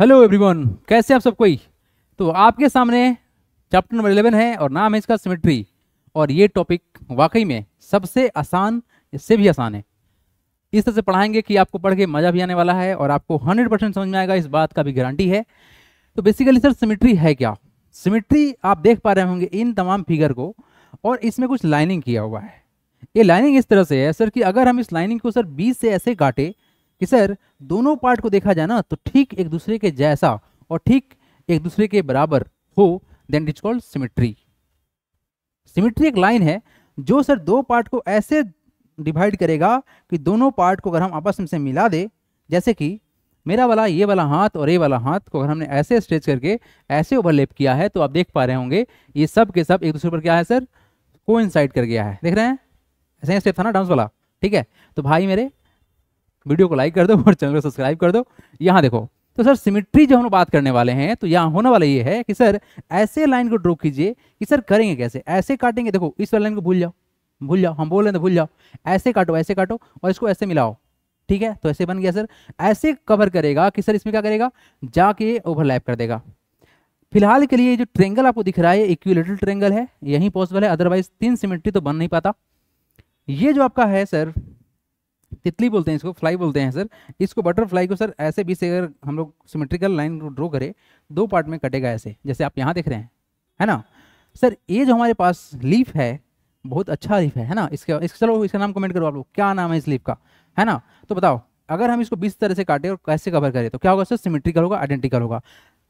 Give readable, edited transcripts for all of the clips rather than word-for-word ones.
Hello everyone, कैसे आप सब कोई। तो आपके सामने चैप्टर नंबर 11 है और नाम है इसका सिमेट्री। और ये टॉपिक वाकई में सबसे आसान, इससे भी आसान है। इस तरह से पढ़ाएंगे कि आपको पढ़ के मज़ा भी आने वाला है और आपको 100% समझ में आएगा, इस बात का भी गारंटी है। तो बेसिकली सर सिमेट्री है क्या। सिमेट्री आप देख पा रहे होंगे इन तमाम फिगर को, और इसमें कुछ लाइनिंग किया हुआ है। ये लाइनिंग इस तरह से है सर कि अगर हम इस लाइनिंग को सर बीच से ऐसे काटे कि सर दोनों पार्ट को देखा जाए ना तो ठीक एक दूसरे के जैसा और ठीक एक दूसरे के बराबर हो, then it's called symmetry. Symmetry एक लाइन है जो सर दो पार्ट को ऐसे डिवाइड करेगा कि दोनों पार्ट को अगर हम आपस में से मिला दे, जैसे कि मेरा वाला ये वाला हाथ और ये वाला हाथ को अगर हमने ऐसे स्ट्रेच करके ऐसे ओवरलैप किया है तो आप देख पा रहे होंगे ये सब के सब एक दूसरे पर क्या है सर, कोइंसाइड कर गया है। देख रहे हैं, ऐसे स्टेप था ना डांस वाला। ठीक है, तो भाई मेरे वीडियो को लाइक कर दो और चैनल को सब्सक्राइब कर दो। यहाँ देखो, तो सर सिमेट्री जो हम लोग बात करने वाले हैं तो यहाँ होने वाला ये है कि सर ऐसे लाइन को ड्रॉ कीजिए कि सर करेंगे कैसे, ऐसे काटेंगे। देखो इस वाली लाइन को भूल जाओ, भूल जाओ, हम बोल रहे हैं तो भूल जाओ। ऐसे काटो, ऐसे काटो और इसको ऐसे मिलाओ। ठीक है, तो ऐसे बन गया सर। ऐसे कवर करेगा कि सर इसमें क्या करेगा, जाके ओवरलैप कर देगा। फिलहाल के लिए जो ट्रेंगल आपको दिख रहा है इक्विलेटरल ट्रेंगल है, यही पॉसिबल है, अदरवाइज तीन सिमेट्री तो बन नहीं पाता। ये जो आपका है सर, तितली बोलते हैं इसको, फ्लाई बोलते हैं सर। इसको बटरफ्लाई को सर ऐसे भी से अगर हम लोग सिमेट्रिकल लाइन को ड्रॉ करें, दो पार्ट में कटेगा ऐसे, जैसे आप यहाँ देख रहे हैं, है ना सर। ये जो हमारे पास लीफ है, बहुत अच्छा लीफ है ना। इसका चलो इसका नाम कमेंट करो आप लोग, क्या नाम है इस लीफ का, है ना। तो बताओ अगर हम इसको 20 तरह से काटे और कैसे कवर करें तो क्या होगा सर, सिमेट्रिकल होगा, आइडेंटिकल होगा।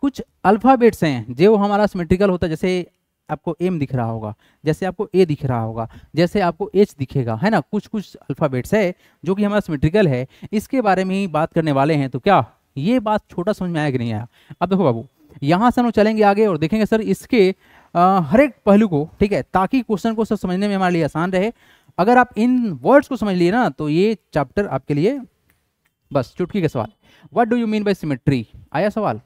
कुछ अल्फाबेट्स हैं जो हमारा सिमेट्रिकल होता है, जैसे आपको एम दिख रहा होगा, जैसे आपको ए दिख रहा होगा, जैसे आपको एच दिखेगा, है ना। कुछ कुछ अल्फाबेट्स है जो कि हमारा सिमेट्रिकल है। इसके बारे में ही बात करने वाले हैं। तो क्या ये बात छोटा समझ में आया कि नहीं आया। अब देखो बाबू, यहाँ से हम लोग चलेंगे आगे और देखेंगे सर इसके हर एक पहलू को, ठीक है, ताकि क्वेश्चन को सर समझने में हमारे लिए आसान रहे। अगर आप इन वर्ड्स को समझ लिए ना तो ये चैप्टर आपके लिए बस चुटकी का सवाल। What do you mean by symmetry, आया सवाल।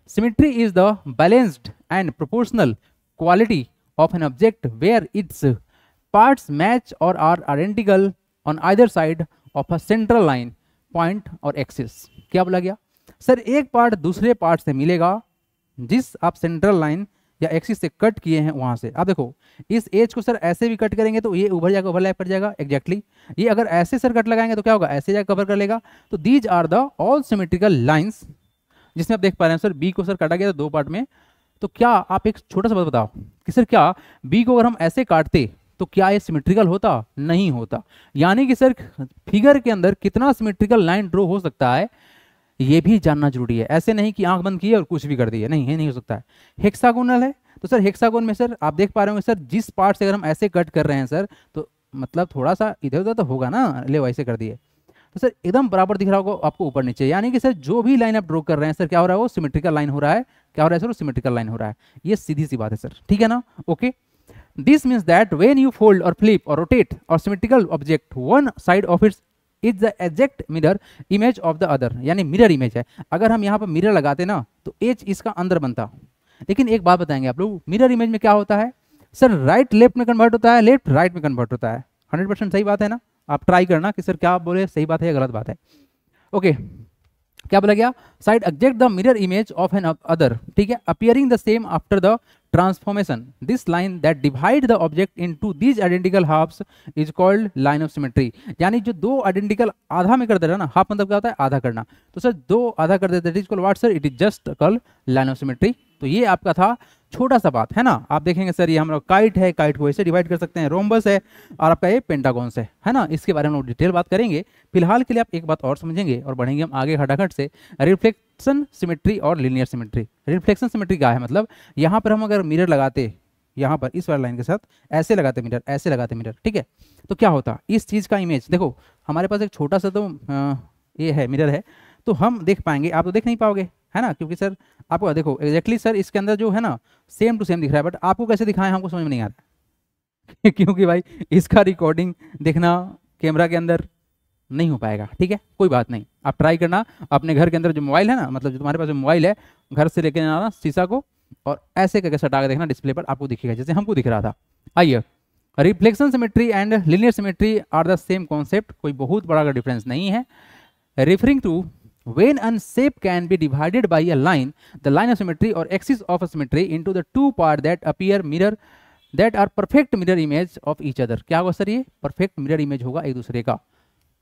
Symmetry is the balanced and proportional quality of an object where its parts match or are identical on either side of a central line, point और axis। क्या बोला गया sir, एक part दूसरे part से मिलेगा जिस आप सेंट्रल लाइन या एक्सिस से कट किए हैं वहां से। आप देखो इस एज को सर ऐसे भी कट करेंगे तो ये उभर जाकर ओवरलैप कर जाएगा एग्जैक्टली। ये अगर ऐसे सर कट लगाएंगे तो क्या होगा, ऐसे जाकर कवर कर लेगा। तो these are the all symmetrical lines, जिसमें आप देख पा रहे हैं सर बी को सर काटा गया दो पार्ट में। तो क्या आप एक छोटा सा बात बताओ कि सर क्या बी को अगर हम ऐसे काटते तो क्या ये सिमेट्रिकल होता, नहीं होता। यानी कि सर फिगर के अंदर कितना सिमेट्रिकल लाइन ड्रॉ हो सकता है ये भी जानना जरूरी है। ऐसे नहीं कि आंख बंद की है और कुछ भी कर दिए, नहीं, ये नहीं हो सकता है। हेक्सागोनल है तो सर हेक्सागोन में सर आप देख पा रहे होंगे सर जिस पार्ट से अगर हम ऐसे कट कर रहे हैं सर तो मतलब थोड़ा सा इधर उधर तो होगा ना, ले वैसे कर दिए तो सर एकदम बराबर दिख रहा होगा आपको ऊपर नीचे। यानी कि सर जो भी लाइन आप ड्रॉ कर रहे हैं सर क्या हो रहा है, वो सिमेट्रिकल लाइन हो रहा है। क्या हो रहा है सर, वो सिमेट्रिकल लाइन हो रहा है। ये सीधी सी बात है सर, ठीक है ना। Okay, this means that when you fold और फ्लिप और रोटेट और symmetrical object, one side of its is the exact mirror image of the other, यानी मिरर इमेज है। अगर हम यहाँ पर मिरर लगाते ना तो एच इसका अंदर बनता। लेकिन एक बात बताएंगे आप लोग, मिरर इमेज में क्या होता है सर, राइट लेफ्ट में कन्वर्ट होता है, लेफ्ट राइट में कन्वर्ट होता है। 100% सही बात है ना। आप ट्राई करना कि सर क्या आप बोले, सही बात है या गलत बात है। ओके, क्या बोला गया, side exact the mirror image of another, ठीक है, appearing the same after the transformation. This line that divide the object into these identical halfs is called line of symmetry. यानी जो दो आइडेंटिकल आधा में कर दे रहा ना, हाफ मतलब क्या होता है, आधा करना। तो सर दो आधा कर देते, it is called what sir, it is just called line of symmetry. तो ये आपका था छोटा सा बात, है ना। आप देखेंगे सर ये हम लोग काइट है, काइट को ऐसे डिवाइड कर सकते हैं, रोम्बस है, और आपका ये पेंटागॉन से, है ना। इसके बारे में हम लोग डिटेल बात करेंगे। फिलहाल के लिए आप एक बात और समझेंगे और बढ़ेंगे हम आगे खटाखट से, रिफ्लेक्शन सिमेट्री और लीनियर सिमेट्री। रिफ्लेक्शन सिमेट्री क्या है, मतलब यहाँ पर हम अगर मिरर लगाते, यहाँ पर इस वाली लाइन के साथ ऐसे लगाते मिरर, ऐसे लगाते मिरर, ठीक है, तो क्या होता, इस चीज़ का इमेज देखो, हमारे पास एक छोटा सा तो ये है मिरर है, तो हम देख पाएंगे, आप तो देख नहीं पाओगे, है ना, क्योंकि सर आपको देखो एग्जैक्टली सर इसके अंदर जो है ना सेम टू सेम दिख रहा है, बट आपको कैसे दिखाएं हमको समझ में नहीं आ रहा क्योंकि भाई इसका रिकॉर्डिंग देखना कैमरा के अंदर नहीं हो पाएगा, ठीक है। कोई बात नहीं, आप ट्राई करना अपने घर के अंदर जो मोबाइल है ना, मतलब जो तुम्हारे पास जो मोबाइल है घर से लेके आना शीशा को और ऐसे करके सटा के देखना डिस्प्ले पर, आपको दिखेगा जैसे हमको दिख रहा था। आइए, reflection symmetry and linear symmetry are the same concept, कोई बहुत बड़ा डिफरेंस नहीं है। Referring to When a shape can be divided by a line, the line of symmetry or axis of symmetry into the two parts that appear mirror that are perfect mirror image of each other. क्या होगा sir? ये perfect mirror image होगा एक दूसरे का.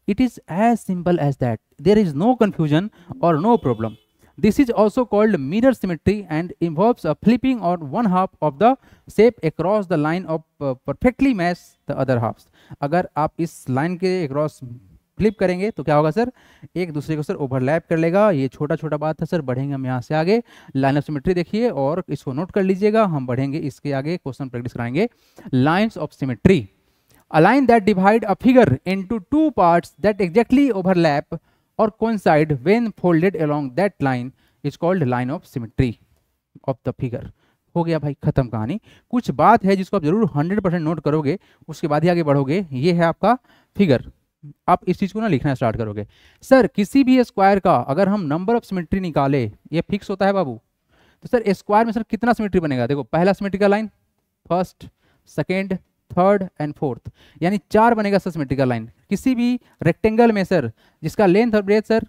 It is as simple as that. There is no confusion or no problem. This is also called mirror symmetry and involves a flipping on one half of the shape across the line of perfectly match the other halves. अगर आप इस line के across flip करेंगे तो क्या होगा sir? एक दूसरे को सर ओवरलैप कर लेगा. ये छोटा छोटा बात है सर. बढ़ेंगे हम यहाँ से आगे. लाइन ऑफ सिमेट्री देखिए और इसको नोट कर लीजिएगा. हम बढ़ेंगे इसके आगे, क्वेश्चन प्रैक्टिस कराएंगे. Lines of symmetry, a line that divide a figure into two parts that exactly overlap or coincide when folded along that line is called line of symmetry of the figure. हो गया भाई, खत्म कहानी. कुछ बात है जिसको आप जरूर 100% नोट करोगे, उसके बाद ही आगे बढ़ोगे. ये है आपका फिगर. आप इस चीज को ना लिखना स्टार्ट करोगे. सर किसी भी स्क्वायर का अगर हम नंबर ऑफ सिमेट्री निकाले, ये फिक्स होता है बाबू. तो सर स्क्वायर में सर कितना सिमेट्री बनेगा? देखो पहला symmetrical line, first, second, third and fourth, यानी 4 बनेगा सर सिमेट्रिकल लाइन. किसी भी रेक्टेंगल में सर जिसका लेंथ और ब्रेथ सर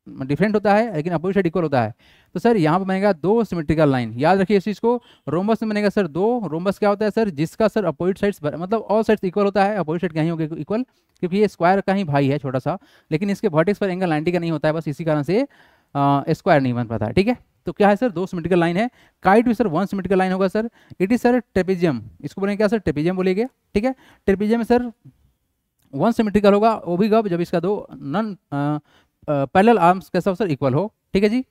डिफरेंट होता है लेकिन अपोजिट साइड इक्वल होता है, तो सर यहाँ पर बनेगा 2 सिमेट्रिकल लाइन. याद रखिए इस चीज को. रोम्बस में बनेगा सर 2. रोम्बस क्या होता है सर? जिसका सर अपोजिट साइड्स मतलब ऑल साइड्स इक्वल होता है. अपोजिट साइड कहीं होगा इक्वल, क्योंकि ये स्क्वायर का ही भाई है छोटा सा, लेकिन इसके वर्टेक्स पर एंगल 90 का नहीं होता है. बस इसी कारण से स्क्वायर नहीं बन पाता है. ठीक है, तो क्या है सर? 2 सिमेट्रिकल लाइन है. काइट भी सर 1 सिमेट्रिकल लाइन होगा sir. It is sir trapezium. इसको बोलेंगे क्या सर? ट्रेपेजियम बोलेंगे. ठीक है, ट्रेपेजियम में सर 1 सिमेट्रिकल होगा. वो भी कब? जब इसका 2 नॉन पैरेलल आर्म्स कैसा हो सर? इक्वल हो. ठीक है जी.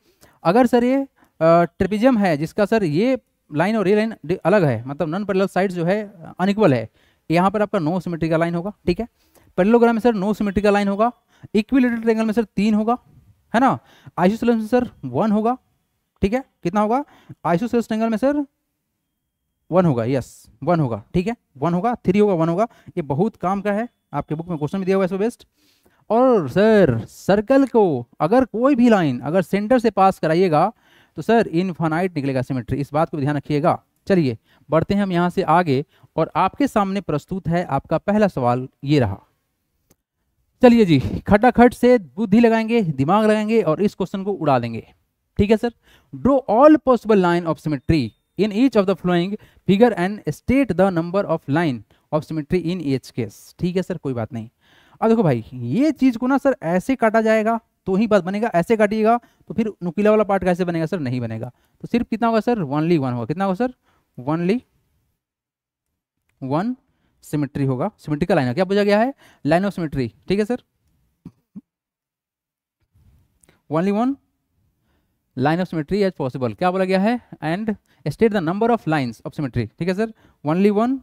अगर सर ये ट्रेपेजियम है जिसका सर ये लाइन और ये लाइन अलग है, मतलब नॉन पैरेलल साइड्स जो है अनइक्वल है, यहाँ पर आपका 9 सिमेट्रिकल लाइन होगा. ठीक है, पैरेललोग्राम में सर 9 सिमेट्रिकल लाइन होगा. इक्विलैटरल ट्रायंगल में सर 3 होगा, है ना. आइसोसेलेस में सर 1 होगा. ठीक है, कितना होगा? आइसोसेलेस ट्रायंगल में सर 1 होगा. यस 1 होगा. ठीक है, 1 होगा, 3 होगा, 1 होगा. ये बहुत काम का है, आपके बुक में क्वेश्चन भी दिया हुआ है बेस्ट. और सर सर्कल को अगर कोई भी लाइन अगर सेंटर से पास कराइएगा तो सर इनफाइनाइट निकलेगा सिमेट्री. इस बात को भी ध्यान रखिएगा. चलिए बढ़ते हैं हम यहाँ से आगे और आपके सामने प्रस्तुत है आपका पहला सवाल. ये रहा. चलिए जी, खटाखट से बुद्धि लगाएंगे, दिमाग लगाएंगे और इस क्वेश्चन को उड़ा देंगे. ठीक है sir. Draw all possible line of symmetry in each of the flowing figure and state the number of line of symmetry in each case. ठीक है सर, कोई बात नहीं. अब देखो भाई, ये चीज को ना सर ऐसे काटा जाएगा तो ही बात बनेगा. ऐसे काटिएगा तो फिर नुकीला वाला पार्ट कैसे बनेगा सर? नहीं बनेगा. तो सिर्फ कितना होगा सर? 1 होगा. कितना होगा सर? 1 सिमेट्री होगा. सिमेट्रिकल लाइन क्या पूछा गया है? Line of symmetry. ठीक है sir, 1 line of symmetry as possible. क्या बोला गया है? And state the number of lines of symmetry. ठीक है sir, 1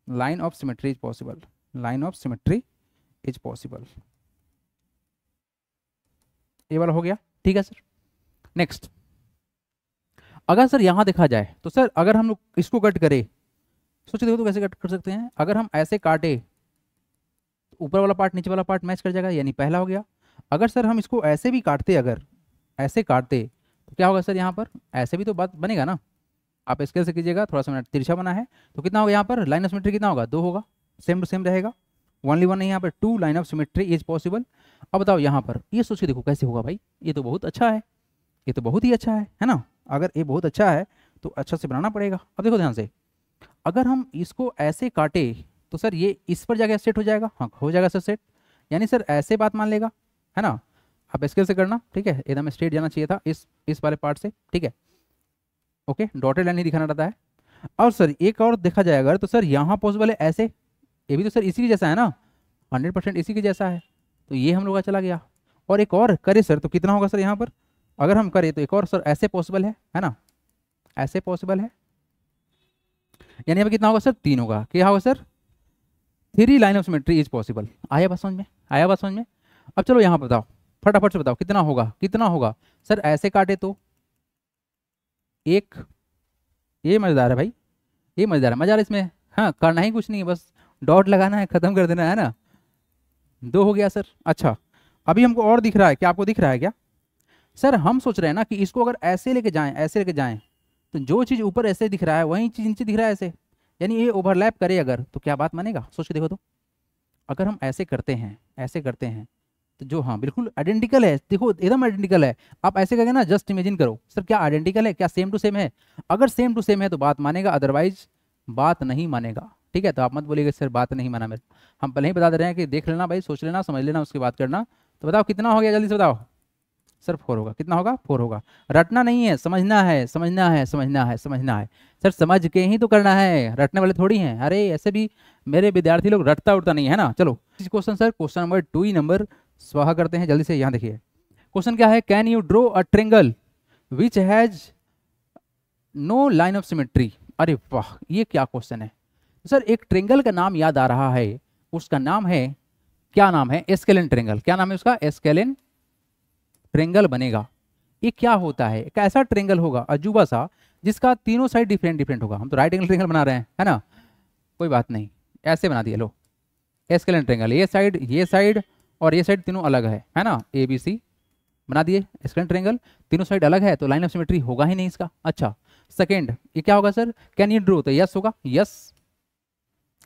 line of symmetry is possible. Line of symmetry is possible. ये वाला हो गया. ठीक है सर. नेक्स्ट, अगर सर यहां देखा जाए तो सर अगर हम लोग इसको कट करें, सोचिए देखो तो कैसे कट कर सकते हैं. अगर हम ऐसे काटे तो ऊपर वाला पार्ट नीचे वाला पार्ट मैच कर जाएगा, यानी पहला हो गया. अगर सर हम इसको ऐसे भी काटते, अगर ऐसे काटते तो क्या होगा सर? यहाँ पर ऐसे भी तो बात बनेगा ना. आप स्केल से कीजिएगा, थोड़ा सा तिरछा बना है तो कितना होगा यहाँ पर? लाइन ऑफ सिमेट्री कितना होगा? 2 होगा. सेम टू सेम रहेगा. 1 नहीं, यहाँ पर 2 line of symmetry is possible. अब बताओ यहाँ पर ये सोच के देखो कैसे होगा भाई. ये तो बहुत अच्छा है, ये तो बहुत ही अच्छा है ना. अगर ये बहुत अच्छा है तो अच्छा से बनाना पड़ेगा. अब देखो ध्यान से, अगर हम इसको ऐसे काटे तो सर ये इस पर जाके सेट हो जाएगा. हाँ हो जाएगा सर सेट, यानी सर ऐसे बात मान लेगा, है ना. आप स्केल से करना. ठीक है, एकदम स्ट्रेट जाना चाहिए था इस वाले पार्ट से. ठीक है, ओके, डॉटेड लाइन ही दिखाना रहता है. और सर एक और देखा जाए अगर तो सर यहाँ पॉसिबल है ऐसे. ये भी तो सर इसी के जैसा है ना, 100% इसी के जैसा है. तो ये हम लोग का चला गया. और एक और करे सर तो कितना होगा सर? यहाँ पर अगर हम करें तो एक और सर ऐसे पॉसिबल है ना. ऐसे पॉसिबल है, यानी यहाँ पर कितना होगा सर? 3 होगा. क्या होगा sir? 3 line of symmetry is possible. आया बात समझ में? आया बात समझ में? अब चलो यहाँ बताओ, फटाफट से बताओ कितना होगा? कितना होगा सर? ऐसे काटे तो एक, ये मजेदार है भाई, ये मजेदार है. मजा इसमें हाँ, करना ही कुछ नहीं है, बस डॉट लगाना है, खत्म कर देना है ना. 2 हो गया सर. अच्छा, अभी हमको और दिख रहा है क्या? आपको दिख रहा है क्या सर? हम सोच रहे हैं ना कि इसको अगर ऐसे लेके जाएं, ऐसे लेके जाएं तो जो चीज़ ऊपर ऐसे दिख रहा है वही चीज़ नीचे दिख रहा है ऐसे, यानी ये ओवरलैप करे अगर तो क्या बात मानेगा? सोच के देखो तो. अगर हम ऐसे करते हैं, ऐसे करते हैं तो जो हाँ बिल्कुल आइडेंटिकल है, देखो एकदम आइडेंटिकल है। आप ऐसे कहेंगे ना, जस्ट इमेजिन करो सर क्या आइडेंटिकल है, क्या सेम टू सेम है। अगर सेम टू सेम है तो बात मानेगा, अदरवाइज बात नहीं मानेगा। ठीक है, तो आप मत बोलिएगा सर बात नहीं माना मेरे, हम पहले ही बता दे रहे हैं कि देख लेना भाई, सोच लेना, समझ लेना, उसके बाद करना। तो बताओ कितना हो गया, जल्दी से बताओ। सर 4 होगा, कितना होगा 4 होगा। रटना नहीं है, समझना है, समझना है, समझना है, समझना है। सर समझ के ही तो करना है, रटने वाले थोड़ी हैं। अरे ऐसे भी मेरे विद्यार्थी लोग रटता उड़ता नहीं है ना। चलो क्वेश्चन सर, क्वेश्चन नंबर 2 ही नंबर स्वाहा करते हैं जल्दी से। यहाँ देखिए क्वेश्चन क्या है, can you draw a triangle which has no line of symmetry. अरे वाह, ये क्या क्वेश्चन है सर। एक ट्रेंगल का नाम याद आ रहा है, उसका नाम है, क्या नाम है, एस्केलेन ट्रेंगल। क्या नाम है उसका, एस्केलेन ट्रेंगल बनेगा। ये क्या होता है, एक ऐसा ट्रेंगल होगा अजूबा सा जिसका तीनों साइड डिफरेंट डिफरेंट होगा। हम तो राइट एंगल ट्रेंगल बना रहे हैं, है ना, कोई बात नहीं, ऐसे बना दिए लो एस्केलेन ट्रेंगल। ये साइड और ये साइड तीनों अलग है ना, ए बी सी बना दिए एस्केलेन ट्रेंगल। तीनों साइड अलग है तो लाइन ऑफ सिमेट्री होगा ही नहीं इसका। अच्छा सेकेंड, ये क्या होगा सर, कैन यू ड्रॉ, तो यस होगा, yes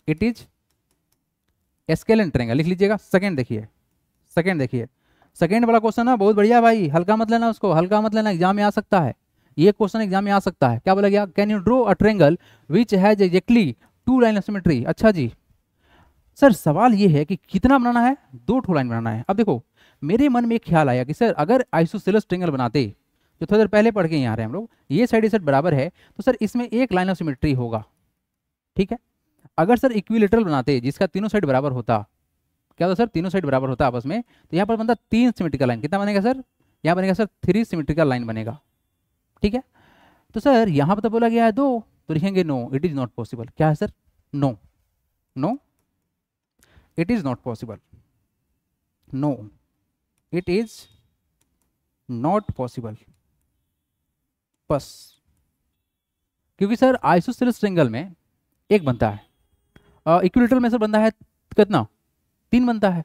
it is scalene triangle, लिख लीजिएगा। सेकेंड देखिए, सेकेंड वाला क्वेश्चन ना बहुत बढ़िया भाई, हल्का मत लेना उसको, हल्का मत लेना, एग्जाम में आ सकता है ये क्वेश्चन, एग्जाम में आ सकता है। क्या बोला गया, can you draw a triangle which has exactly 2 line of symmetry. अच्छा जी सर, सवाल ये है कि कितना बनाना है, 2 लाइन बनाना है। अब देखो मेरे मन में एक ख्याल आया कि सर अगर आइसोसेलेस ट्रेंगल बनाते, जो थोड़ी देर पहले पढ़ के यहाँ रहे हम लोग, ये साइड बराबर है तो सर इसमें एक लाइन ऑफ सिमेट्री होगा। ठीक है, अगर सर इक्विलेटरल बनाते जिसका तीनों साइड बराबर होता, क्या होता सर, तीनों साइड बराबर होता आपस में, तो यहाँ पर बनता 3 सिमेट्रिकल लाइन। कितना बनेगा सर, यहाँ बनेगा सर 3 सिमेट्रिकल लाइन बनेगा। ठीक है, तो सर यहाँ पर तो बोला गया है 2, तो लिखेंगे no it is not possible. क्या है sir, no, no it is not possible, no it is not possible. बस, क्योंकि सर आइसोसेलेस ट्रेंगल में एक बनता है, इक्विलेटरल में सर बनता है कितना, 3 बनता है।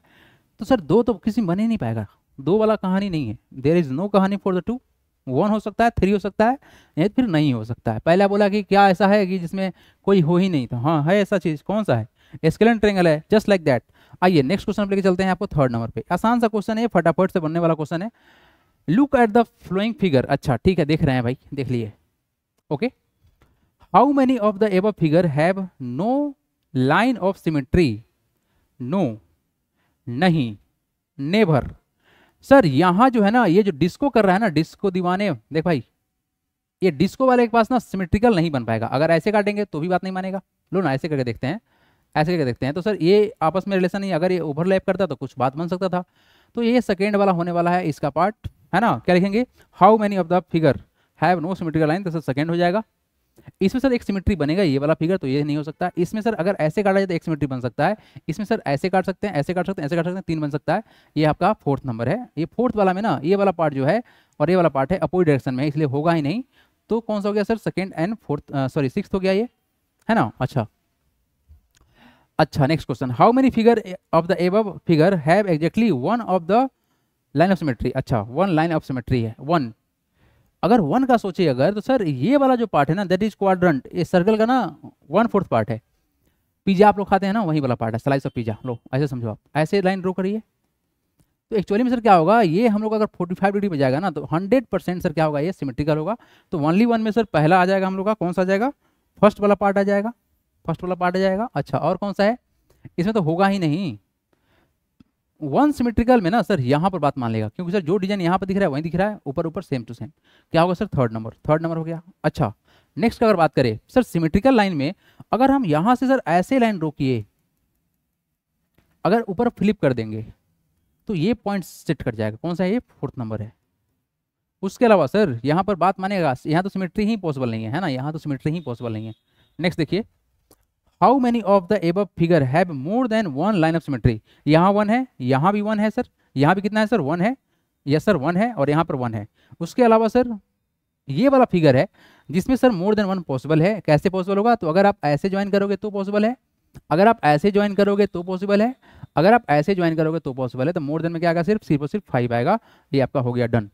तो सर 2 तो किसी बन ही नहीं पाएगा, 2 वाला कहानी नहीं है। देयर इज नो कहानी फॉर द 2, 1 हो सकता है, 3 हो सकता है, या फिर नहीं हो सकता है। पहला बोला कि क्या ऐसा है कि जिसमें कोई हो ही नहीं था, हाँ है ऐसा चीज, कौन सा है, एस्केलेन ट्रेंगल है, जस्ट लाइक दैट। आइए नेक्स्ट क्वेश्चन लेके चलते हैं आपको 3rd नंबर पे। आसान सा क्वेश्चन है, फटाफट से बनने वाला क्वेश्चन है। Look at the flowing figure. अच्छा ठीक है, देख रहे हैं भाई, देख लिए, okay. How many of the above figure have no line of symmetry. No, नहीं, नेवर। सर यहां जो है ना, ये जो डिस्को कर रहा है ना, डिस्को दीवाने, देख भाई ये डिस्को वाले के पास ना सिमेट्रिकल नहीं बन पाएगा। अगर ऐसे काटेंगे तो भी बात नहीं मानेगा। लो ना ऐसे करके देखते हैं, ऐसे करके देखते हैं। तो सर ये आपस में रिलेशन नहीं, अगर ये ओवरलैप करता तो कुछ बात बन सकता था। तो ये सेकेंड वाला होने वाला है इसका पार्ट, है ना। क्या लिखेंगे, how many of the figure have no symmetrical line, तो सर सेकेंड हो जाएगा। इसमें सर एक सिमेट्री बनेगा, ये वाला फिगर, तो ये नहीं हो सकता। इसमें सर अगर ऐसे काटा जाए तो एक सिमेट्री बन सकता है। इसमें सर ऐसे काट सकते हैं, ऐसे काट सकते हैं, ऐसे काट सकते हैं, 3 बन सकता है। ये आपका 4th नंबर है। ये 4th वाला में ना, ये वाला पार्ट जो है और ये वाला पार्ट है अपोजिट डायरेक्शन में, इसलिए होगा ही नहीं। तो कौन सा हो गया सर, सेकेंड एंड 6th हो गया ये, है ना। अच्छा next question, how many figure of the above figure have exactly 1 of the line of symmetry. अच्छा 1 लाइन ऑफ सिमेट्री है, 1। अगर 1 का सोचिए अगर, तो सर ये वाला जो पार्ट है ना, दैट इज क्वाड्रेंट, ये सर्कल का ना 1/4 पार्ट है। पिज्जा आप लोग खाते हैं ना, वही वाला पार्ट है, स्लाइस ऑफ पिज्जा। लो ऐसे समझो, आप ऐसे लाइन ड्रॉ करिए। तो एक्चुअली में सर क्या होगा, ये हम लोग अगर 45 डिग्री पे जाएगा ना, तो 100% सर क्या होगा, ये सिमेट्रिकल होगा। तो ओनली 1 में सर पहला आ जाएगा हम लोग का, कौन सा आ जाएगा, फर्स्ट वाला पार्ट आ जाएगा, फर्स्ट वाला पार्ट आ जाएगा। अच्छा और कौन सा है, इसमें तो होगा ही नहीं। 1 सिमेट्रिकल में ना सर यहाँ पर बात मान लेगा, क्योंकि सर जो डिजाइन यहाँ पर दिख रहा है वही दिख रहा है, ऊपर ऊपर सेम टू सेम। क्या होगा सर, 3rd नंबर हो गया। अच्छा नेक्स्ट अगर बात करें सर, सिमेट्रिकल लाइन में अगर हम यहाँ से सर ऐसे लाइन ड्रॉ किए, अगर ऊपर फ्लिप कर देंगे तो ये पॉइंट सेट कट जाएगा। कौन सा है, ये 4th नंबर है। उसके अलावा सर यहाँ पर बात मानेगा, यहाँ तो सिमेट्री ही पॉसिबल नहीं है ना, यहाँ तो सिमेट्री ही पॉसिबल नहीं है। नेक्स्ट देखिए, how many of the above figure have more than 1 line of symmetry. यहाँ 1 है, यहाँ भी 1 है सर, यहाँ भी कितना है सर, 1 है, यस सर 1 है, और यहाँ पर 1 है। उसके अलावा सर ये वाला फिगर है जिसमें सर मोर देन 1 पॉसिबल है। कैसे पॉसिबल होगा, तो अगर आप ऐसे ज्वाइन करोगे तो पॉसिबल है, अगर आप ऐसे ज्वाइन करोगे तो पॉसिबल है, अगर आप ऐसे ज्वाइन करोगे तो पॉसिबल है। तो मोर देन में क्या आएगा, सिर्फ और सिर्फ 5 आएगा। ये आपका हो गया डन।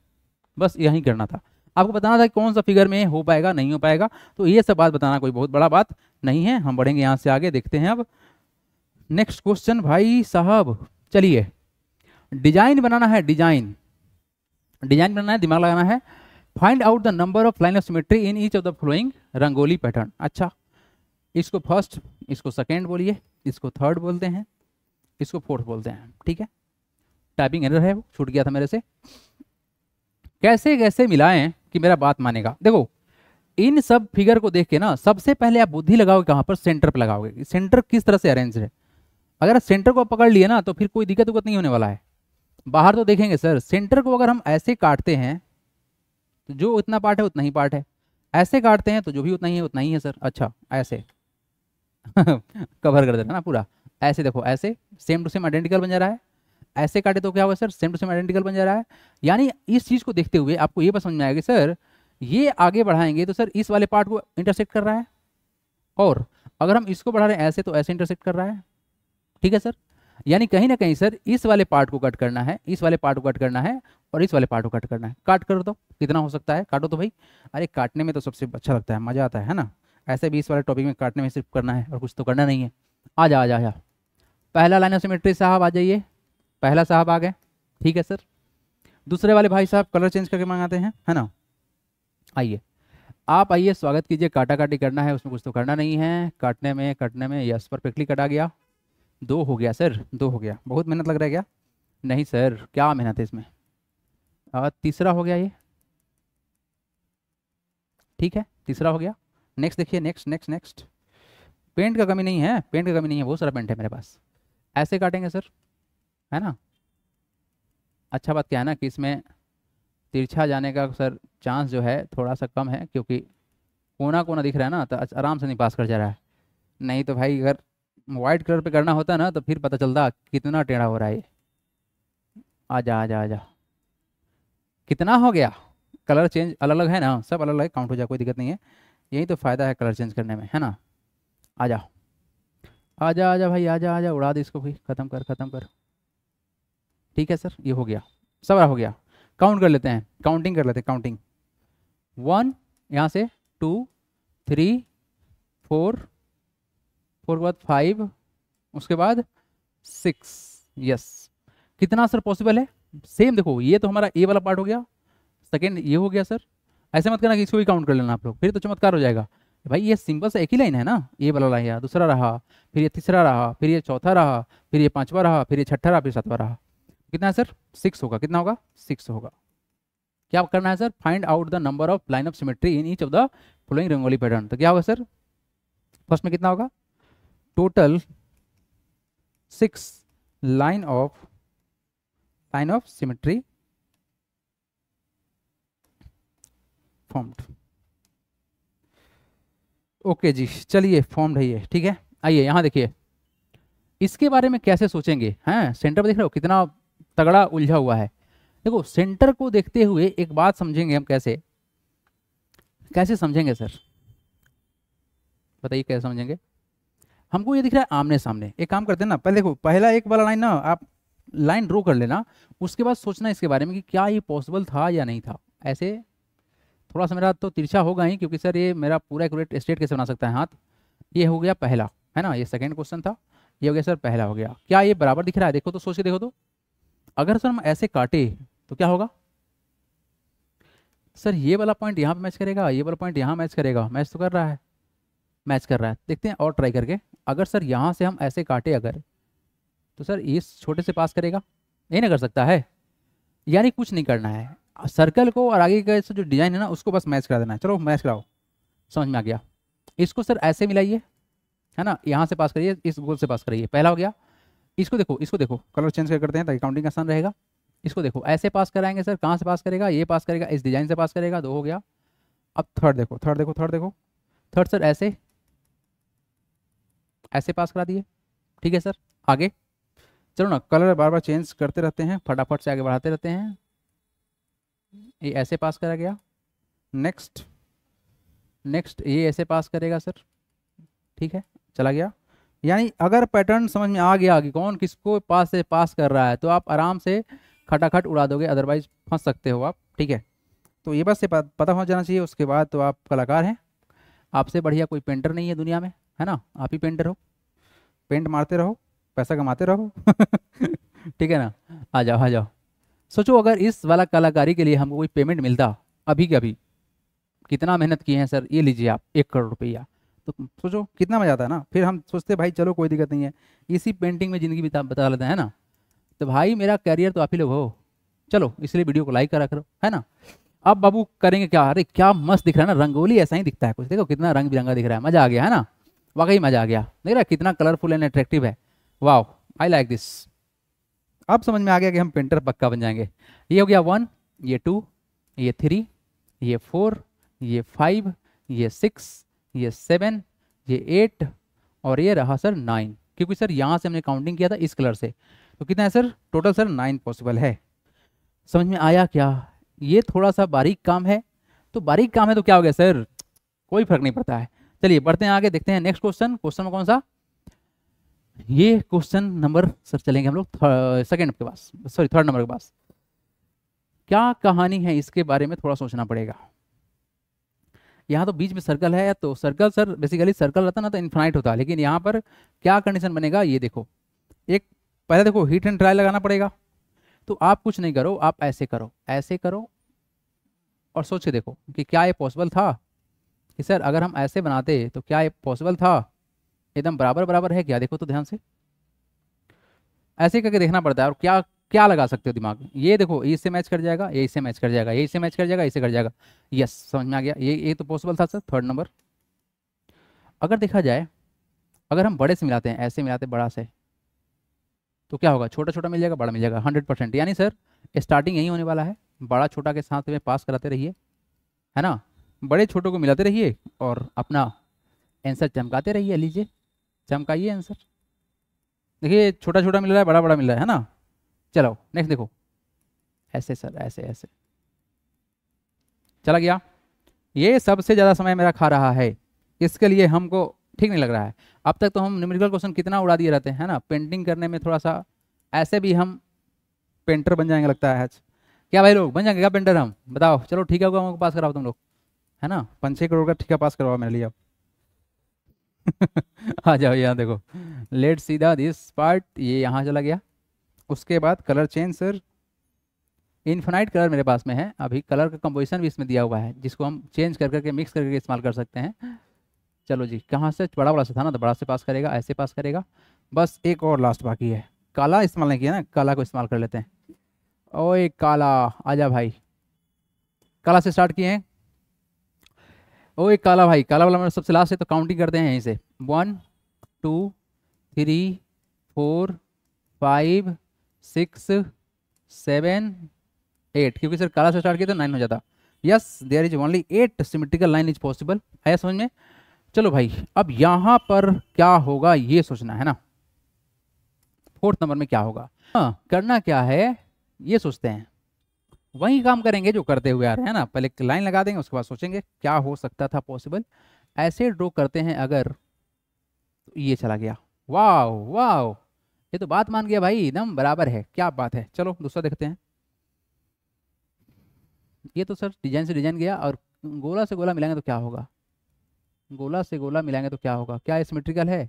बस यही करना था, आपको बताना था कि कौन सा फिगर में हो पाएगा नहीं हो पाएगा। तो ये सब बात बताना कोई बहुत बड़ा बात नहीं है। हम बढ़ेंगे यहाँ से आगे, देखते हैं अब नेक्स्ट क्वेश्चन भाई साहब। चलिए, डिजाइन बनाना है, डिजाइन बनाना है, दिमाग लगाना है। Find out the number of line of symmetry in each of the flowing rangoli pattern. अच्छा, इसको फर्स्ट, इसको सेकेंड बोलिए, इसको थर्ड बोलते हैं, इसको फोर्थ बोलते हैं, ठीक है। टाइपिंग एरर है, वो छूट गया था मेरे से। कैसे कैसे मिलाएं कि मेरा बात मानेगा। देखो, इन सब फिगर को देख के ना सबसे पहले आप बुद्धि लगाओगे कहाँ पर, सेंटर पर लगाओगे। सेंटर किस तरह से अरेंज है, अगर सेंटर को पकड़ लिए ना तो फिर कोई दिक्कत नहीं होने वाला है। बाहर तो देखेंगे सर, सेंटर को अगर हम ऐसे काटते हैं तो जो इतना पार्ट है उतना ही पार्ट है, ऐसे काटते हैं तो जो भी उतना ही है सर। अच्छा, ऐसे कवर कर देना ना पूरा, ऐसे देखो, ऐसे सेम टू सेम आइडेंटिकल बन जा रहा है। ऐसे काटे तो क्या होगा sir, same to same identical बन जा रहा है। यानी इस चीज को देखते हुए आपको ये बात समझ में आएगी सर, ये आगे बढ़ाएंगे तो सर इस वाले पार्ट को इंटरसेक्ट कर रहा है, और अगर हम इसको बढ़ा रहे हैं ऐसे तो ऐसे इंटरसेक्ट कर रहा है, ठीक है सर। यानी कहीं ना कहीं सर इस वाले पार्ट को कट करना है, इस वाले पार्ट को कट करना है, और इस वाले पार्ट को कट करना है। काट कर दो, कितना हो सकता है, काटो तो भाई। अरे काटने में तो सबसे अच्छा लगता है, मजा आता है ना। ऐसे भी इस वाले टॉपिक में काटने में सिर्फ करना है और कुछ तो करना नहीं है। आ जा आ जा, पहला लाइन ऑफ सिमेट्री साहब आ जाइए, पहला साहब आ गए, ठीक है सर। दूसरे वाले भाई साहब कलर चेंज करके मंगाते हैं, है ना। आइए, आप आइए, स्वागत कीजिए। काटा काटी करना है, उसमें कुछ तो करना नहीं है। काटने में यस, परफेक्टली कटा गया। 2 हो गया सर, 2 हो गया। बहुत मेहनत लग रहा है क्या? नहीं सर, क्या मेहनत है इसमें। तीसरा हो गया ये, ठीक है, तीसरा हो गया। नेक्स्ट देखिए, नेक्स्ट नेक्स्ट नेक्स्ट। पेंट का कमी नहीं है, पेंट का कमी नहीं है, बहुत सारा पेंट है मेरे पास। ऐसे काटेंगे सर, है ना। अच्छा बात क्या है ना कि इसमें तिरछा जाने का सर चांस जो है थोड़ा सा कम है, क्योंकि कोना कोना दिख रहा है ना, तो आराम से नहीं पास कर जा रहा है। नहीं तो भाई अगर वाइट कलर पे करना होता ना तो फिर पता चलता कितना टेढ़ा हो रहा है ये। आजा आजा आजा, कितना हो गया। कलर चेंज अलग अलग है ना, सब अलग अलग काउंट हो जाए, कोई दिक्कत नहीं है। यही तो फ़ायदा है कलर चेंज करने में, है ना। आजा आजा आजा भाई, आजा आजा, उड़ा दे इसको भाई, ख़त्म कर ख़त्म कर। ठीक है सर, ये हो गया, सब हो गया। काउंट कर लेते हैं, काउंटिंग कर लेते हैं, काउंटिंग। 1, यहाँ से 2, 3, 4 के बाद 5, उसके बाद 6। यस, कितना सर पॉसिबल है। सेम देखो, ये तो हमारा ए वाला पार्ट हो गया, सेकेंड ये हो गया सर। ऐसे मत करना कि इसको भी काउंट कर लेना आप लोग, फिर तो चमत्कार हो जाएगा। भाई ये सिंपल सा एक ही लाइन है ना, ए वाला लाइन, दूसरा रहा, फिर ये तीसरा रहा, फिर ये चौथा रहा, फिर ये पांचवा रहा, फिर ये छठा रहा, फिर सातवां रहा। कितना है सर, 6 होगा। कितना होगा, 6 होगा। क्या करना है sir, find out the number of line of symmetry in each of the following rangoli pattern. तो क्या होगा सर, फर्स्ट में कितना होगा, total 6 line of symmetry formed. Okay जी, चलिए, फॉर्म्ड है ये, ठीक है। आइए यहाँ देखिए, इसके बारे में कैसे सोचेंगे। हैं, सेंटर पर देख रहे हो कितना तगड़ा उलझा हुआ है। देखो, सेंटर को देखते हुए एक बात समझेंगे हम, कैसे कैसे समझेंगे सर, बताइए कैसे समझेंगे। हमको ये दिख रहा है आमने सामने। एक काम करते हैं ना, पहले देखो, पहला एक वाला लाइन ना आप लाइन ड्रॉ कर लेना, उसके बाद सोचना इसके बारे में कि क्या ये पॉसिबल था या नहीं था। ऐसे थोड़ा सा मेरा तो तिरछा होगा ही, क्योंकि सर ये मेरा पूरा एक्यूरेट स्ट्रेट कैसे बना सकता है हाथ। ये हो गया पहला, है ना, ये सेकंड क्वेश्चन था। ये हो गया सर पहला हो गया। क्या ये बराबर दिख रहा है, देखो तो, सोच के देखो तो। अगर सर हम ऐसे काटे तो क्या होगा सर, ये वाला पॉइंट यहाँ पे मैच करेगा, ये वाला पॉइंट यहाँ मैच करेगा। मैच तो कर रहा है, मैच कर रहा है। देखते हैं और ट्राई करके। अगर सर यहाँ से हम ऐसे काटे अगर, तो सर इस छोटे से पास करेगा, नहीं ना कर सकता है। यानी कुछ नहीं करना है, सर्कल को और आगे का जो डिजाइन है ना उसको बस मैच करा देना है। चलो मैच कराओ, समझ में आ गया। इसको सर ऐसे मिलाइए, है ना, यहाँ से पास करिए, इस गोल से पास करिए, पहला हो गया। इसको देखो, इसको देखो, कलर चेंज करते हैं ताकि काउंटिंग आसान रहेगा। इसको देखो, ऐसे पास कराएंगे सर, कहाँ से पास करेगा, ये पास करेगा, इस डिजाइन से पास करेगा, 2 हो गया। अब थर्ड देखो, थर्ड देखो, थर्ड देखो, थर्ड सर ऐसे ऐसे पास करा दिए, ठीक है सर। आगे चलो ना, कलर बार बार चेंज करते रहते हैं, फटाफट से आगे बढ़ाते रहते हैं। ये ऐसे पास करा गया, नेक्स्ट नेक्स्ट, ये ऐसे पास करेगा सर, ठीक है, चला गया। यानी अगर पैटर्न समझ में आ गया कि कौन किसको पास से पास कर रहा है, तो आप आराम से खटाखट उड़ा दोगे, अदरवाइज फंस सकते हो आप, ठीक है। तो ये बस से पता हो जाना चाहिए, उसके बाद तो आप कलाकार हैं। आपसे बढ़िया कोई पेंटर नहीं है दुनिया में, है ना, आप ही पेंटर हो। पेंट मारते रहो, पैसा कमाते रहो। ठीक है ना। आ जाओ आ जाओ। सोचो अगर इस वाला कलाकारी के लिए हमको कोई पेमेंट मिलता अभी के अभी, कितना मेहनत किए हैं सर, ये लीजिए आप 1 करोड़ रुपया, तो सोचो कितना मजा आता है ना। फिर हम सोचते भाई चलो कोई दिक्कत नहीं है, इसी पेंटिंग में ज़िंदगी बता लेते हैं ना। तो भाई मेरा कैरियर तो आप ही लोग हो, चलो इसलिए वीडियो को लाइक करा करो, है ना। अब बाबू करेंगे क्या, अरे क्या मस्त दिख रहा है ना, रंगोली ऐसा ही दिखता है कुछ, देखो कितना रंग बिरंगा दिख रहा है, मजा आ गया है ना। वाकई मजा आ गया, देख रहा है कितना कलरफुल एंड अट्रैक्टिव है। वाह, आई लाइक दिस। अब समझ में आ गया कि हम पेंटर पक्का बन जाएंगे। ये हो गया 1, ये 2, ये 3, ये 4, ये 5, ये 6, ये 7, ये 8 और ये रहा सर 9, क्योंकि सर यहाँ से हमने काउंटिंग किया था इस कलर से। तो कितना है सर टोटल, सर 9 पॉसिबल है। समझ में आया क्या। ये थोड़ा सा बारीक काम है, तो बारीक काम है तो क्या हो गया सर, कोई फर्क नहीं पड़ता है। चलिए बढ़ते हैं आगे, देखते हैं नेक्स्ट क्वेश्चन। क्वेश्चन में कौन सा, ये क्वेश्चन नंबर सर चलेंगे हम लोग सेकंड के पास, सॉरी थर्ड नंबर के पास। क्या कहानी है इसके बारे में थोड़ा सोचना पड़ेगा। यहाँ तो बीच में सर्कल है, तो सर्कल सर बेसिकली सर्कल रहता ना तो इन्फिनाइट होता, लेकिन यहाँ पर क्या कंडीशन बनेगा ये देखो। एक पहले देखो हीट एंड ट्रायल लगाना पड़ेगा, तो आप कुछ नहीं करो, आप ऐसे करो, ऐसे करो और सोच के देखो कि क्या ये पॉसिबल था कि सर अगर हम ऐसे बनाते तो क्या ये पॉसिबल था, एकदम बराबर बराबर है क्या, देखो तो ध्यान से, ऐसे करके देखना पड़ता है। और क्या क्या लगा सकते हो दिमाग में, ये देखो ये इससे मैच कर जाएगा, ये इससे मैच कर जाएगा, ये इससे मैच कर जाएगा, इससे कर जाएगा। यस समझ में आ गया, ये तो पॉसिबल था सर थर्ड नंबर। अगर देखा जाए, अगर हम बड़े से मिलाते हैं, ऐसे मिलाते बड़ा से, तो क्या होगा, छोटा छोटा मिल जाएगा, बड़ा मिल जाएगा 100%। यानी सर स्टार्टिंग यही होने वाला है, बड़ा छोटा के साथ में पास कराते रहिए, है ना, बड़े छोटों को मिलाते रहिए और अपना आंसर चमकाते रहिए। लीजिए चमकाइए आंसर, देखिए छोटा छोटा मिल रहा है, बड़ा बड़ा मिल रहा है ना। चलो नेक्स्ट देखो, ऐसे सर ऐसे ऐसे चला गया। ये सबसे ज़्यादा समय मेरा खा रहा है, इसके लिए हमको ठीक नहीं लग रहा है। अब तक तो हम न्यूमेरिकल क्वेश्चन कितना उड़ा दिए रहते हैं, है ना, पेंटिंग करने में थोड़ा सा ऐसे भी हम पेंटर बन जाएंगे लगता है आज। क्या भाई लोग बन जाएंगे क्या पेंटर हम, बताओ। चलो ठीक है, होगा हमको पास कराओ तुम लोग, है ना, 5-6 करोड़ का ठीका पास करवाओ मेरे लिए अब। आ जाओ यहाँ देखो, लेट सीधा दिस पार्ट, ये यहाँ चला गया। उसके बाद colour change sir, infinite colour मेरे पास में है, अभी कलर का कंपोजिशन भी इसमें दिया हुआ है जिसको हम चेंज कर करके मिक्स करके इस्तेमाल कर सकते हैं। चलो जी, कहाँ से, बड़ा बड़ा से था ना, तो बड़ा से पास करेगा, ऐसे पास करेगा। बस एक और लास्ट बाकी है, काला इस्तेमाल नहीं किया ना, काला को इस्तेमाल कर लेते हैं। ओए काला आजा भाई, काला से स्टार्ट किए हैं। ओए काला भाई, काला वाला मेरा सबसे लास्ट है, तो काउंटिंग करते हैं यहीं से, 1 2 3 4 5 6 7 8, क्योंकि सर काला से स्टार्ट किया तो 9 हो जाता। Yes there is only 8 symmetrical line is possible, आया समझ में। चलो भाई अब यहाँ पर क्या होगा ये सोचना है ना, फोर्थ नंबर में क्या होगा, हाँ करना क्या है ये सोचते हैं। वही काम करेंगे जो करते हुए आ रहे हैं ना, पहले लाइन लगा देंगे, उसके बाद सोचेंगे क्या हो सकता था पॉसिबल। ऐसे ड्रॉ करते हैं अगर, तो ये चला गया। वाह वाह, ये तो बात मान गया भाई, एकदम बराबर है, क्या बात है। चलो दूसरा देखते हैं। ये तो सर डिजाइन से डिजाइन गया, और गोला से गोला मिलाएंगे तो क्या होगा, गोला से गोला मिलाएंगे तो क्या होगा, क्या सिमेट्रिकल है,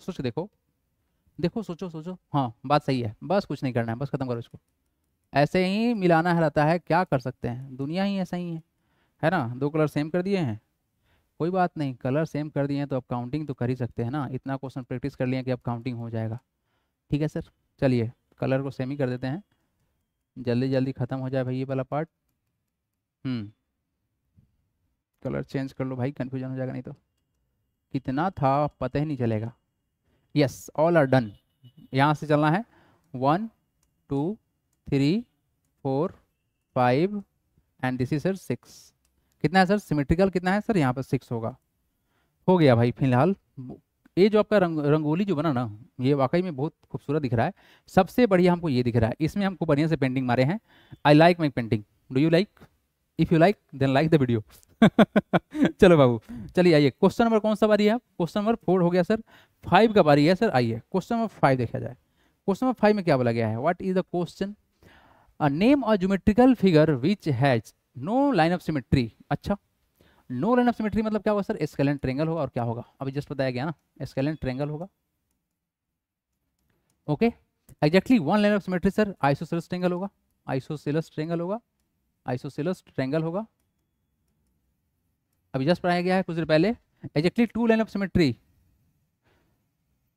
सोच के देखो, देखो सोचो सोचो, हाँ बात सही है, बस कुछ नहीं करना है, बस खत्म करो इसको, ऐसे ही मिलाना है रहता है, क्या कर सकते हैं, दुनिया ही ऐसा ही है ना। दो कलर सेम कर दिए हैं, कोई बात नहीं, कलर सेम कर दिए हैं तो अब काउंटिंग तो कर ही सकते हैं ना, इतना क्वेश्चन प्रैक्टिस कर लिया कि अब काउंटिंग हो जाएगा। ठीक है सर, चलिए कलर को सेम ही कर देते हैं, जल्दी जल्दी ख़त्म हो जाए भाई ये वाला पार्ट। कलर चेंज कर लो भाई, कन्फ्यूजन हो जाएगा नहीं तो, कितना था पता ही नहीं चलेगा। यस ऑल आर डन, यहाँ से चलना है 1 2 3 4 5 एंड दिस इज सर 6। कितना है सर सिमेट्रिकल, कितना है सर यहाँ पर 6 होगा। हो गया भाई फिलहाल। ये जो आपका रंगोली जो बना ना, ये वाकई में बहुत खूबसूरत दिख रहा है। सबसे बढ़िया हमको ये दिख रहा है, इसमें हमको बढ़िया से पेंटिंग मारे हैं। I like my painting, do you like, if you like then like the video. चलो बाबू, चलिए आइए क्वेश्चन नंबर कौन सा बारी है, क्वेश्चन नंबर 4 हो गया सर, 5 का बारी है सर। आइए क्वेश्चन नंबर 5 देखा जाए। क्वेश्चन नंबर 5 में क्या बोला गया है, what is the question, a name a geometrical figure which has no line of symmetry. अच्छा, नो लाइन ऑफ सिमेट्री मतलब क्या होगा सर, स्केलेन ट्रेंगल होगा, और क्या होगा अभी जस्ट बताया गया ना, स्केलेन ट्रेंगल होगा। Okay, exactly one line of symmetry sir isosceles triangle होगा, आइसोसेलेस ट्रायंगल होगा, आइसोसेलेस ट्रायंगल होगा। अभी जस्ट पढ़ाया गया है कुछ देर पहले। Exactly two line of symmetry,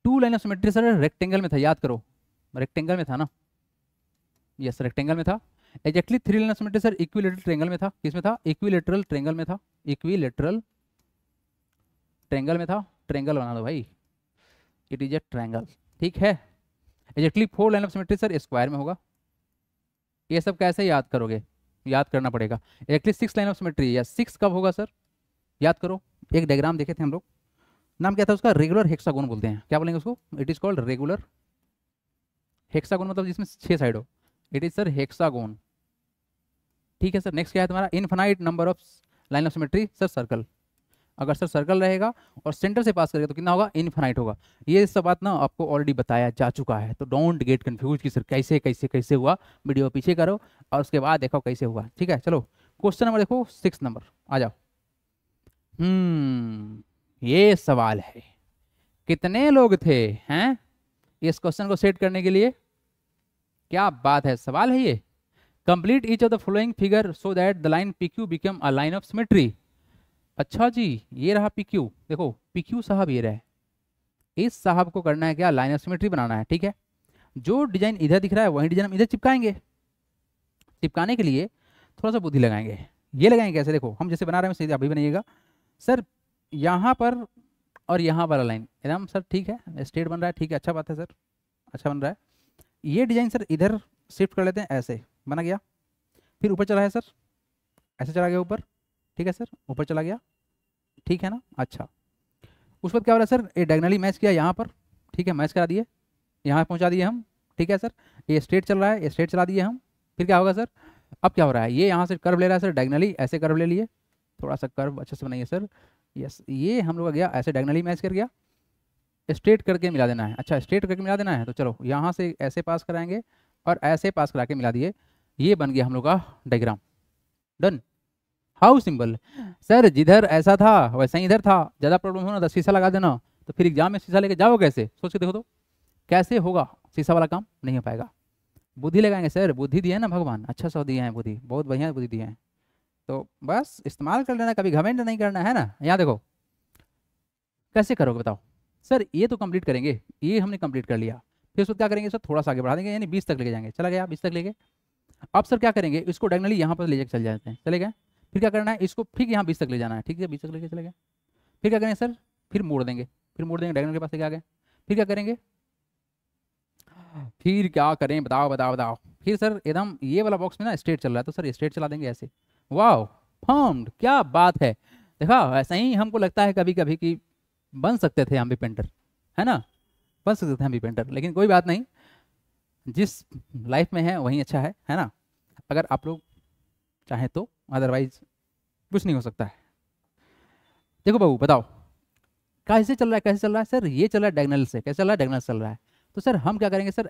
two line of symmetry sir rectangle में था, याद करो रेक्टेंगल में था ना, यस रेक्टेंगल में था। Exactly three line of symmetry sir equilateral triangle में था, किसमें था, इक्विलेटरल ट्रायंगल में था, इक्विलेटरल ट्रायंगल में था। ट्रायंगल बना दो भाई, इट इज ए ट्रायंगल, ठीक है। Exactly four line of symmetry sir square में होगा। ये सब कैसे याद करोगे, याद करना पड़ेगा। Exactly six line of symmetry, या सिक्स कब होगा सर, याद करो। एक डायग्राम देखे थे हम लोग, नाम क्या था उसका, रेगुलर हेक्सागोन बोलते हैं, क्या बोलेंगे उसको, it is called regular hexagon, मतलब जिसमें 6 साइड हो, इट इज सर हेक्सागोन, ठीक है सर। नेक्स्ट क्या है तुम्हारा, infinite number of line of symmetry sir circle. अगर सर सर्कल रहेगा और सेंटर से पास करेगा तो कितना होगा, इनफाइनाइट होगा। ये सब बात ना आपको ऑलरेडी बताया जा चुका है, तो डोंट गेट कंफ्यूज कि सर कैसे कैसे कैसे हुआ, वीडियो पीछे करो और उसके बाद देखो कैसे हुआ, ठीक है। चलो क्वेश्चन नंबर देखो 6 नंबर, आ जाओ। ये सवाल है, कितने लोग थे हैं इस क्वेश्चन को सेट करने के लिए, क्या बात है, सवाल है ये। Complete each of the following figure so that the line P Q become a line of symmetry. अच्छा जी, ये रहा पी क्यू, देखो पी क्यू साहब ये रहे, इस साहब को करना है क्या, लाइन ऑफ सिमेट्री बनाना है, ठीक है। जो डिजाइन इधर दिख रहा है वही डिजाइन हम इधर चिपकाएंगे। चिपकाने के लिए थोड़ा सा बुद्धि लगाएंगे, ये लगाएंगे कैसे, देखो हम जैसे बना रहे हैं सीधे अभी बनाइएगा सर, यहाँ पर और यहाँ पर लाइन एकदम सर, ठीक है स्ट्रेट बन रहा है, ठीक है अच्छा बात है सर, अच्छा बन रहा है। ये डिजाइन सर इधर शिफ्ट कर लेते हैं, ऐसे बना गया, फिर ऊपर चला है सर, ऐसे चला गया ऊपर, ठीक है सर ऊपर चला गया, ठीक है ना। अच्छा उस वक्त क्या हो रहा है सर, ये डायगनली मैच किया यहाँ पर, ठीक है मैच करा दिए, यहाँ पहुँचा दिए हम, ठीक है सर। ये स्ट्रेट चल रहा है, ये स्ट्रेट चला दिए हम, फिर क्या होगा सर, अब क्या हो रहा है, ये यहाँ से कर्व ले रहा है सर, डायगनली ऐसे कर्व ले लिए, थोड़ा सा कर्व अच्छे से बनाइए सर, यस ये हम लोग का गया ऐसे डायगनली मैच कर गया, स्ट्रेट करके मिला देना है। अच्छा स्ट्रेट करके मिला देना है, तो चलो यहाँ से ऐसे पास कराएंगे और ऐसे पास करा के मिला दिए, ये बन गया हम लोग का diagram, done. How simple sir, जिधर ऐसा था वैसा ही इधर था, ज़्यादा प्रॉब्लम हो ना तो शीशा लगा देना, तो फिर एग्जाम में शीशा लेके जाओ कैसे, सोच के देखो तो कैसे होगा, शीशा वाला काम नहीं हो पाएगा। बुद्धि लगाएंगे सर, बुद्धि दिए ना भगवान, अच्छा सा दिए हैं बुद्धि, बहुत बढ़िया बुद्धि दिए हैं, तो बस इस्तेमाल कर लेना, कभी घमंड नहीं करना है ना। यहाँ देखो कैसे करोगे बताओ सर, ये तो कंप्लीट करेंगे, ये हमने कंप्लीट कर लिया, फिर उसको क्या करेंगे सर, थोड़ा सा आगे बढ़ा देंगे, यानी 20 तक लेके जाएंगे, चला गया 20 तक लेके। अब सर क्या करेंगे, इसको डायगनली यहाँ पर ले जाकर चल जाते हैं, चले गए। फिर क्या करना है, इसको फिर यहाँ 20 तक ले जाना है, ठीक है 20 तक लेके चले गए। फिर क्या करेंगे सर, फिर मोड़ देंगे, फिर मोड़ देंगे डायगनल के पास लेके आ गए। फिर क्या करेंगे, फिर क्या करें बताओ बताओ बताओ। फिर सर एकदम ये वाला बॉक्स में ना स्ट्रेट चल रहा है, तो सर स्ट्रेट चला देंगे ऐसे, वाह फॉर्म्ड, क्या बात है। देखा ऐसा ही हमको लगता है कभी कभी कि बन सकते थे हम भी पेंटर, है ना, बन सकते थे हम भी पेंटर, लेकिन कोई बात नहीं, जिस लाइफ में है वही अच्छा है ना, अगर आप लोग चाहें तो, अदरवाइज कुछ नहीं हो सकता है। देखो बाबू बताओ कैसे चल रहा है, कैसे चल रहा है सर, ये चल रहा है डायगनल से, कैसे चल रहा है, डायगनल चल रहा है, तो सर हम क्या करेंगे सर,